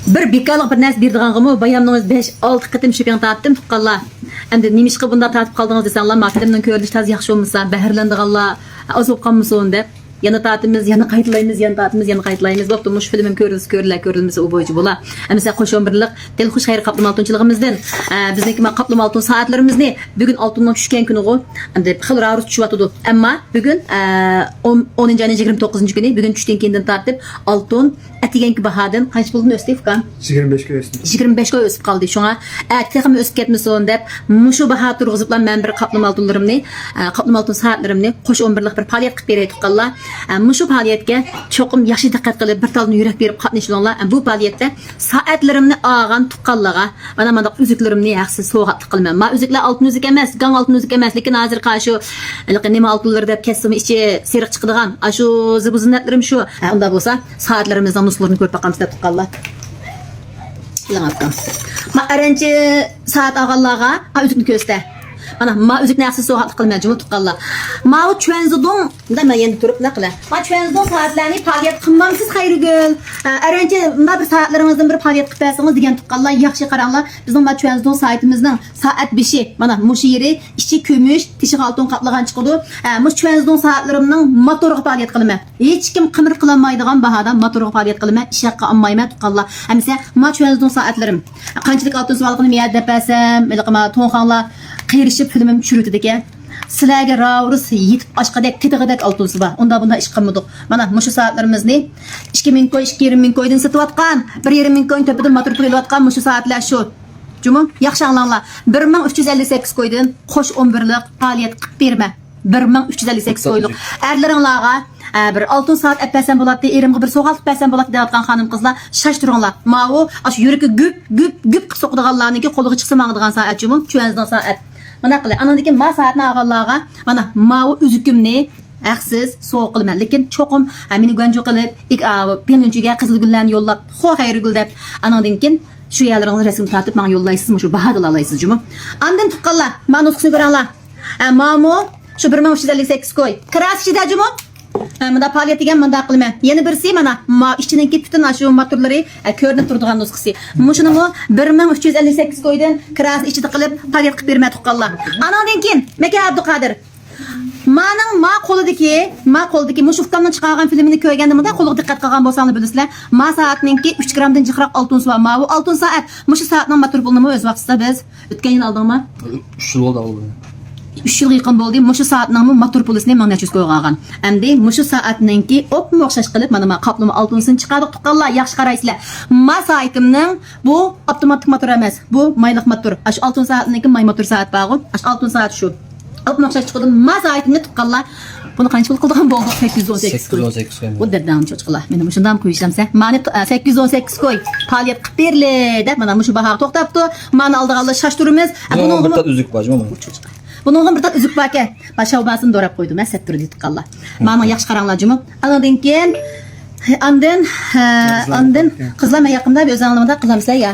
Bir bekarlık bir narsa berdiganmi bayamningiz 5-6 qitim shopping tatdim tuqqanlar. Endi nima ishqa bunda tatib qaldingiz desanlar, maktabimdan ko'rinish taz yaxshi bo'lmasa, bahrlandiganlar azib qolmasin deb yana tatimiz, yana qaytlaymiz, yana tatimiz, yana qaytlaymiz. Bo'pti, mush filmim ko'rilmasa u bo'yicha bo'lar. Mesela qo'shon birlik Dilxush xayr qaplama oltinchiligimizdan bizniki qaplama oltin soatlarimizni bugun oltindan tushgan kuniga endi xil ravus tushyotdi. Ammo bugun 10-29 kuni bugun tushdan keyin tartib oltin atiganki bahodan qancha puldan o'sdi ukan? 25 ga o'sdi. 25 ga o'sib qoldi. Shunga texim o'sib ketmasin deb mushu baho turg'iziblar men bir qaplama oltinlarimni, qaplama oltin soatlarimni qo'sh 11lik bir faoliyat qilib beraylik tuqqanlar. Mushu faoliyatga cho'qim yaxshi diqqat qilib bir talni yurak berib qatnashinglar. Bu faoliyatda soatlarimni olgan tuqqanlarga mana uzuklarimni yaxshi sovg'atlik qilaman. Men uzuklar oltin uzuk emas, gang oltin uzuk emas, lekin hozir qarshi nima oltinlar deb kesimi ichi seriq chiqadigan. Shu zibuzinatlarim shu. Unda bo'lsa soatlarimizdan nuslarni ko'rib boqamiz deb tuqqanlar. Bilamatdim. Men aranchi soat olganlarga uzukni ko'rsatdi. Mana ma üzük näxsi soğatlı qılmaya cümle tuqqanlar. Ma o çöenzudun da men endi turib naqla. Ma çöenzudun saatlarni faaliyet qilmamsiz Xayrigül. Arancha ma bir saatlarimizdan bir faaliyet qilib bersangiz degan tuqqanlar, yaxshi qaranglar. Bizning ma çöenzudun saytimizning soat 5i mana mush yeri ichi kumush, tishi oltin qaplagan chiqadi. Mush çöenzudun saatlarimning motoriga faaliyet qilaman. Hech kim qimir qilolmaydigan bahodan motoriga faaliyet qilaman, ishaqqa olmayman tuqqanlar. Hamsa ma çöenzudun saatlarim. Qanchalik oltin suvalqini men deb bersam, ilqima to'nxanlar qiyirishib filmim çürütüdü ki sizlarga ravrus yetib oshqadek tetig'idek oltinsi bor. Unda bunda ish qilmadik. Mana mushu soatlarimizni 2000 koy, 2000 koydan sotayotgan, 1.5 koy to'pidan motor qilayotgan mushu soatlar shu. Jumum, yaxshi anglanglar. 1358 koydan qo'sh 11lik faoliyat qilib berma. 1358 koylik. Erlaringlarga bir oltin soat apasam bo'ladi, erimga bir so'g'alt apasam bo'ladi deyotgan xonim qizlar shashtiringlar. Ma'u ash yuragi güp so'qdiganlarniki qo'liga chiqsa mangdigan soat jumum, chuanzdan soat. Mana qilay. Anandan ma soatni olganlarga mana ma'u uzukimni haqsiz so'q qilaman. Lekin cho'qim meni ganjo qilib, penunchiga qizil gullarni yo'llab, "Xo Xayrigul" deb anandan keyin shu yerlarni rasm tortib menga yo'llaysizmi, shu bahodir olaysiz jumum. Andan tuqqanlar, men nutqisini ko'ranglar. Ma'mu shu 1358 koy. Kraschida jumum. Manda faoliyat degan manda qilman. Yana birisi mana ishchiniki butun shu motorlari ko'rinib turadigan nusxasi. Mushuni 1358 koydan kras ichida qilib faoliyat qilib berma tuqqanlar. Anandan keyin Meka Abduqodir Maning qo'lidagi mushufkamdan chiqargan filmini ko'rganda menda qo'liga diqqat qilgan bo'lsangiz bilasizlar. Ma soatninki 3 gramdan jiqroq oltin suv. Ma bu oltin soat. Mushu soatning motor pulini o'z vaqtida biz o'tgan yil oldingmi? 3 yil oldi. 3 yil yaqin bo'ldi. Mushu soatning motor pulisini men necha qo'ygan. Endi mushu soatninki opmi o'xshash qilib mana men qaplama oltinsini chiqarib tuqqanlar, yaxshi qaraysizlar. Ma soatimning bu avtomatik motor emas. Bu mayliq motor. Ash oltin soatninki may motor soat bog'i. Ash oltin soat shu. Opmi o'xshash chiqdi. Ma soatimni tuqqanlar. Buni qancha pul qilgan bo'ldi? 818 koy. Bu derdan cho'chqalar. Meni shundan qo'yishlamsa, mani 818 koy. Faoliyat qilib berli deb mana mushu baho to'xtabdi. Mani oldiganlar shashturimiz. Buni bir tat uzuk bor, mana. Bunun bir tat üzük baka. Başavbasını dorab qo'ydim, men settir dedi tuqqanlar. Mana yaxshi qaranglar jumum. Andan keyin andin qizlar men yaqinda bir o'zingizda qizamsizlar ya.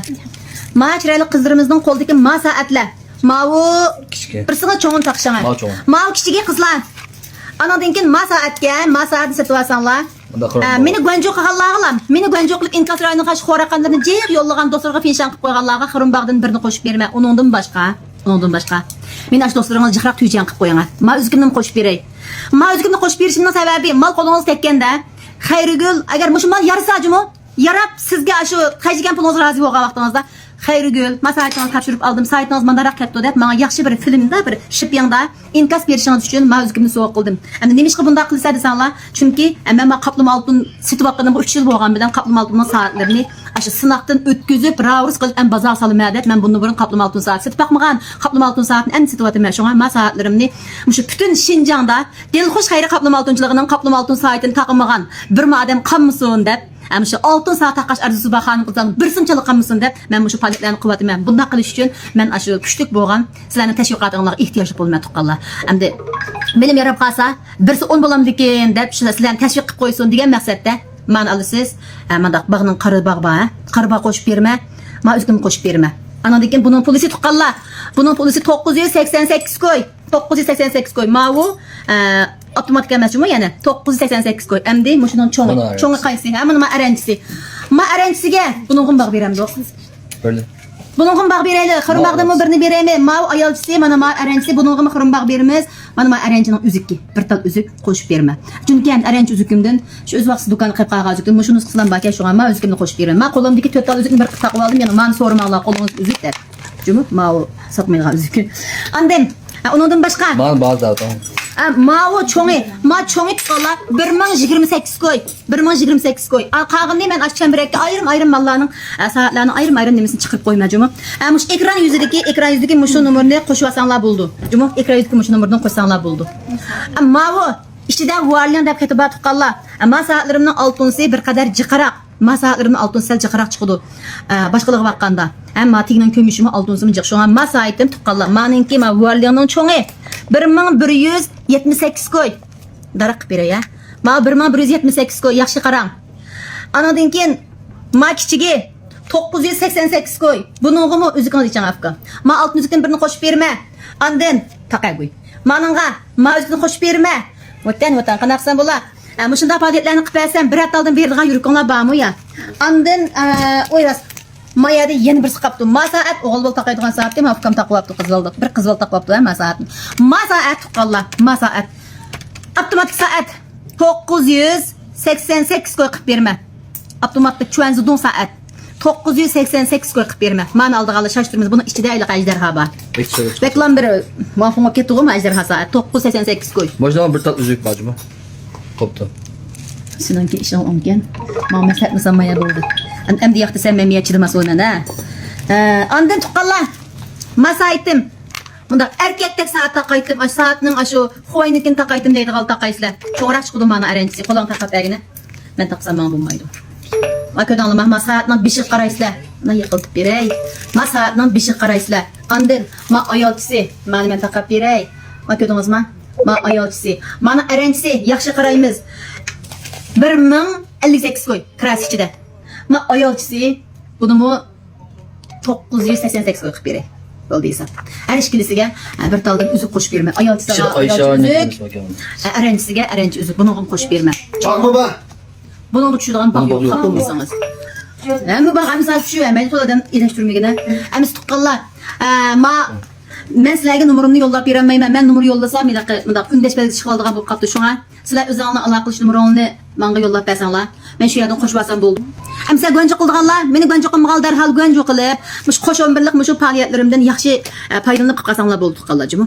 Ma chiroyli qizlarimizning qo'ldagi ma soatlar. Ma'u birsiga cho'ng'in taqishanga. Ma'u kichigi qizlar. Andan keyin ma soatni setib olsanglar. Meni gwanjo qilganlarga, meni gwanjo qilib inkas rayoniga qarshi xo'raqanlarni jeq yo'llagan do'stlarga finshan qilib qo'yganlarga Xirinbog'dan birini qo'shib berma. Uningdan boshqa. Men ash do'stlaringiz jiqroq tuyjan qilib qo'yinglar. Men o'zimni qo'shib beray. Men o'zimni qo'shib berishimning sababi mal qo'lingiz tekkanda Xayrigul agar mushu mal yarisajimi, yarab sizga shu qayjigan pulingiz rozi bo'lgan vaqtingizda Xayrigul, masalangizni topshirib oldim, saytingiz mandara ketdi deb menga yaxshi bir filmda, bir shippingda inkas berishingiz uchun men o'zimni so'q qildim. Endi nima ishqa bunda qilsa desanglar, chunki men qaplama oltin sotib olganim 3 yil bo'lgan bilan qaplama oltinning soatlarini shu sinoqdan o'tkazib, ravus qilib bozor solma deb men bundan burun qaplama oltin soat sotib boqmagan. Qaplama oltin soatini endi sotib o'taman. Shunga men soatlarimni shu butun Xinjiangda Dilxush xayri qaplama oltinchiligining qaplama oltin soatini taqmagan bir odam qolmasin deb shu oltin soat taqash arzusi bor xonim qizlarning bir simchalik qolmasin deb men shu faoliyatlarni qilyapman. Bunday qilish uchun men shu kuchlik bo'lgan sizlarning tashviqotingizga ehtiyoj bo'lmay tuqqanlar. Endi bilim yarab qolsa birsi 10 bo'lamdikin deb sizlarni tashviq qilib qo'ysin degan maqsadda men alisiz mandaq bog'ning qaribog' qo'shib berma, men o'zim qo'shib berma. Andan keyin buning pulisi tuqqanlar. Buning pulisi 988 koy. 988 koy. Ma'u avtomatik emasmi, ya'ni 988 koy. Endi mushuning cho'ngi qaysi? Mana men aranchisi. Ma arençisiga bunun baq berem do'q. Böyle. Bunun baq berayli. Qırınbaqda mı birini bereymi? Ma ayolchisi mana ma arençisi bunun mı qırınbaq berimiz? Mana ma arençinin üzükki. Bir tal üzük qo'shib berma. Chunki arenç üzükümdən şu öz vaqtı do'kon qilib qolgan üzükdim. Mushuni qislan baka şoňa ma üzükimni qo'shib beraman. Ma qo'limdagi 4 tal üzükni bir qilib taqib aldım. Yani mani so'ramanglar qo'lingiz üzük deb. Cümü ma o satmaygan üzük. Andan onundan başqa Bana bazı daha tamam. Mao çoğu, ma çoğu tıkala 1028 koy, 1028 koy. Qağımda men açan birekte ayrım mallarının saatlarını ayrım demesini çıkıp koymacımı. Muş ekran yüzündeki muşu numarını qoşuvasanlar buldu. Cumhur ekran yüzündeki muşu numarını qoşsanlar buldu. Mao işçide varlayan dep ketiba tıkala. Ma saatlarımın altınsı bir kadar jıqaraq. Ma saatlarımın altın sel jıqaraq çıkıdı. Başkalığı bakqanda. Ama tiginin kömüşümü altınısımı jıq. Şoňa ma saitim tıkala. Manınki ma varlayanın çoğu 1178 koy. Daraq bere ya. Ma 1178 koy. Yaxşı qarang. Anadan keyin ma kichigi 988 koy. Bununğa mı üzük alacağım afka. Ma alt müzikten birini qo'shib berma. Andan taqay qo'y. Manınğa ma üzükni qo'shib berma. Vatan qanaqsan bola. Mushunda faaliyetlarni qilib bersam bir ataldan berilgan yuriklar bormi ya. Andan o'yras Mayada yeni bir sıkaptı. Ma saat oğul bol taqaydigan saat değil mi? Afkam taqıptı qızıldı. Bir qızıl taqıptı ma saat. Ma saat tuqqalla. Ma saat. Avtomatik saat 988 koy qilib berma. Avtomatik çuanzudun saat 988 koy qilib berma. Mana aldığalı şaştırmız. Bunun içinde aylık ejderha var. Reklam bir mafhuma ketdi mi ejderha saat 988 koy. Başlama bir tat üzük bacımı. Koptu. Sinanki işin onken. Ma meslet misamaya buldu. Endi yaxtı sen memeye çıdırması oynan ha. Andan tuqqalla. Masa aytdim. Bunda erkektek saat taqaytım. Saatning aşu xoynikin taqaytım deydi qal taqaysizlar. Çoğrak çıqdı mana arençisi. Qo'lan taqap egini. Men taqsam men bo'lmaydi. Ma köden alma ma saatning bişik qaraysizlar. Mana yiqiltib beray. Ma saatning bişik qaraysizlar. Andan ma ayolchisi. Mani men taqap beray. Ma ködingizmi? Ma ayolchisi. Mana arençisi yaxshi qaraymiz. 1058 koy. Kras ichida. Ma ayolchisi bunu mu 988 koy qilib beray. Bo'ldiysa. Her ishkilisiga bir taldan üzük qo'shib berma. Ayolchisiga üzük. Arençisiga arenç üzük. Buni ham qo'shib berma. Çakma be. Buni tushirgan baq yo'q qilib qo'ysangiz. Hamma baq misal shu men qo'ldan ilashtirmagida. Amis tuqqanlar. Ma men sizlarga numarimni yo'llab berolmayman. Men numar yollasam, mendaq undashmaga chiqib oladigan bo'lib qoldi shunga. Sizlar o'zingizlarni aloqa qilish numaringni menga yo'llab bersanglar, men shu yerdan qo'shib olsam bo'ldi. Amsa go'nja qildiganlar, meni go'nja qilmagan darhol go'nja qilib, mush qo'shon birlik mush faoliyatlarimdan yaxshi foydalanib qilsanglar bo'ldi qallajim.